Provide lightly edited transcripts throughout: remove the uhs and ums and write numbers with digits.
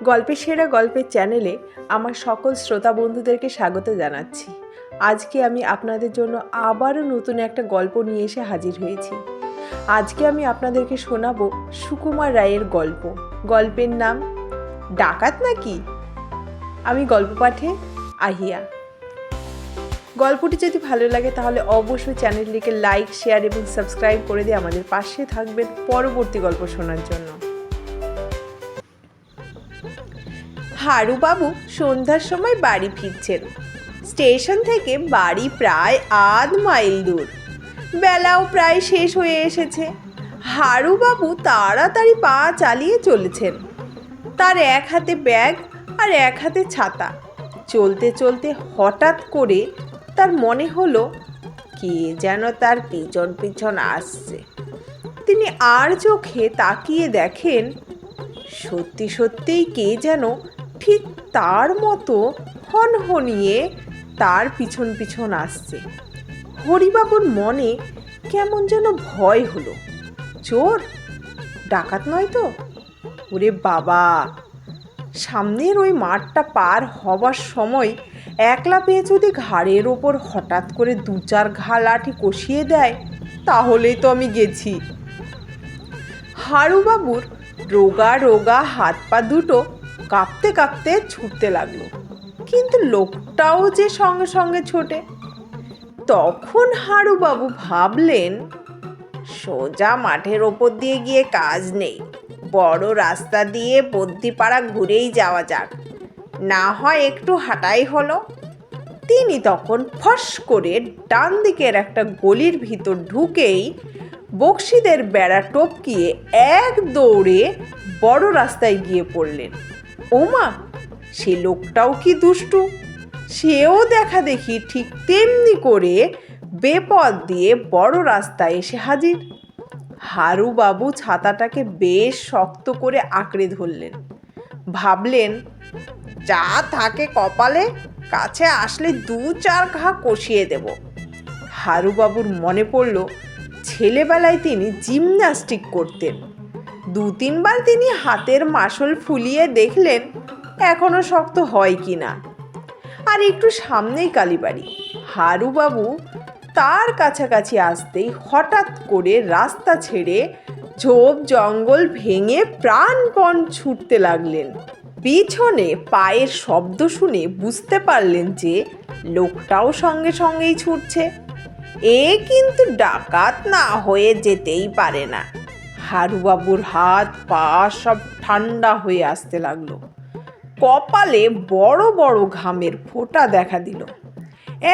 গল্পের সেরা গল্পের চ্যানেলে আমার সকল শ্রোতা বন্ধুদেরকে স্বাগত জানাচ্ছি। আজকে আমি আপনাদের জন্য আবারও নতুন একটা গল্প নিয়ে এসে হাজির হয়েছি। আজকে আমি আপনাদেরকে শোনাবো সুকুমার রায়ের গল্প। গল্পের নাম ডাকাত নাকি। আমি গল্প পাঠে আহিয়া। গল্পটি যদি ভালো লাগে তাহলে অবশ্যই চ্যানেলটিকে লাইক, শেয়ার এবং সাবস্ক্রাইব করে দিয়ে আমাদের পাশে থাকবেন পরবর্তী গল্প শোনার জন্য। হারুবাবু সন্ধ্যার সময় বাড়ি ফিরছেন। স্টেশন থেকে বাড়ি প্রায় আধ মাইল দূর। বেলাও প্রায় শেষ হয়ে এসেছে। হারুবাবু তাড়াতাড়ি পা চালিয়ে চলেছেন। তার এক হাতে ব্যাগ আর এক হাতে ছাতা। চলতে চলতে হঠাৎ করে তার মনে হলো কে যেন তার পিছন পিছন আসছে। তিনি আর চোখে তাকিয়ে দেখেন সত্যি সত্যিই কে যেন ঠিক তার মতো হনহনিয়ে তার পিছন পিছন আসছে। হরিবাবুর মনে কেমন যেন ভয় হলো। চোর, ডাকাত নয় তো? ওরে বাবা! সামনের ওই মাঠটা পার হবার সময় একলা পেয়ে যদি ঘাড়ের ওপর হঠাৎ করে দু চার ঘা লাঠি কষিয়ে দেয় তাহলেই তো আমি গেছি। হারুবাবুর রোগা রোগা হাত পা দুটো কাঁপতে কাঁপতে ছুটতে লাগলো, কিন্তু লোকটাও যে সঙ্গে সঙ্গে ছোটে। তখন হারুবাবু ভাবলেন, সোজা মাঠের ওপর দিয়ে গিয়ে কাজ নেই, বড় রাস্তা দিয়ে বদ্যিপাড়া ঘুরেই যাওয়া যাক, না হয় একটু হাঁটাই হলো। তিনি তখন ফস করে ডান দিকের একটা গলির ভিতর ঢুকেই বক্সিদের বেড়া টপকিয়ে এক দৌড়ে বড় রাস্তায় গিয়ে পড়লেন। ওমা, সে লোকটাও কি দুষ্টু! সেও দেখা দেখি ঠিক তেমনি করে বেপথ দিয়ে বড় রাস্তায় এসে হাজির। হারুবাবু ছাতাটাকে বেশ শক্ত করে আঁকড়ে ধরলেন। ভাবলেন, যা থাকে কপালে, কাছে আসলে দু চার ঘা কষিয়ে দেব। হারুবাবুর মনে পড়ল ছেলেবেলায় তিনি জিমন্যাস্টিক করতেন। দু তিনবার তিনি হাতের মাসল ফুলিয়ে দেখলেন এখনো শক্ত হয় কি না। আর একটু সামনেই কালীবাড়ি। হারুবাবু তার কাছাকাছি আসতেই হঠাৎ করে রাস্তা ছেড়ে ঝোপ জঙ্গল ভেঙে প্রাণপণ ছুটতে লাগলেন। পিছনে পায়ের শব্দ শুনে বুঝতে পারলেন যে লোকটাও সঙ্গে সঙ্গেই ছুটছে। এ কিন্তু ডাকাত না হয়ে যেতেই পারে না। হারুবাবুর হাত পা সব ঠান্ডা হয়ে আসতে লাগলো। কপালে বড় বড় ঘামের ফোঁটা দেখা দিল।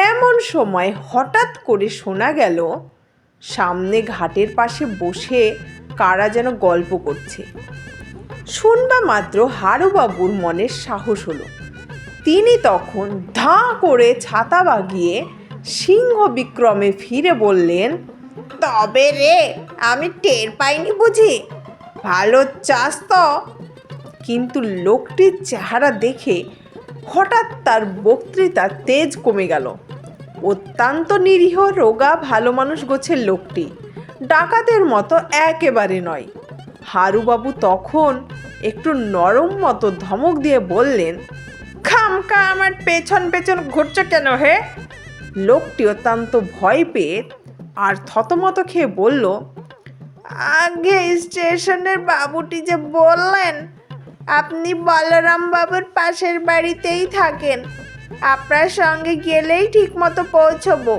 এমন সময় হঠাৎ করে শোনা গেল সামনে ঘাটের পাশে বসে কারা যেন গল্প করছে। শুনবা মাত্র হারুবাবুর মনে সাহস হলো। তিনি তখন ধাঁ করে ছাতা বাগিয়ে সিংহ বিক্রমে ফিরে বললেন, তবে রে, আমি টের পাইনি বুঝি? ভালো চাস তো? কিন্তু লোকটির চেহারা দেখে হঠাৎ তার বক্তৃতার তেজ কমে গেল। অত্যন্ত নিরীহ রোগা ভালো মানুষ গোছের লোকটি, ডাকাতের মতো একেবারে নয়। হারুবাবু তখন একটু নরম মতো ধমক দিয়ে বললেন, খামকা আমার পেছন পেছন ঘুরছে কেন হে? লোকটি অত্যন্ত ভয় পেয়ে আর থতমত খেয়ে বলল, আগে স্টেশনের বাবুটি যে বললেন আপনি বলরাম বাবুর পাশের বাড়িতেই থাকেন, আপনার সঙ্গে গেলেই ঠিক মতো পৌঁছবো।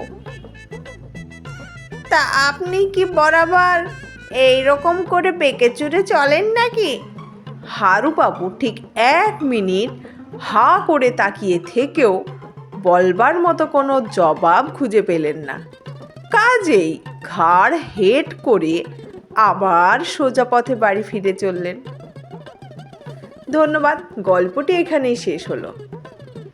তা আপনি কি বরাবর এইরকম করে বেঁকে চুরে চলেন নাকি? হারুবাবু ঠিক 1 মিনিট হা করে তাকিয়ে থেকেও বলবার মতো কোনো জবাব খুঁজে পেলেন না। কাজেই ঘাড় হেঁট করে আবার সোজা পথে বাড়ি ফিরে চললেন। ধন্যবাদ। গল্পটি এখানেই শেষ হলো।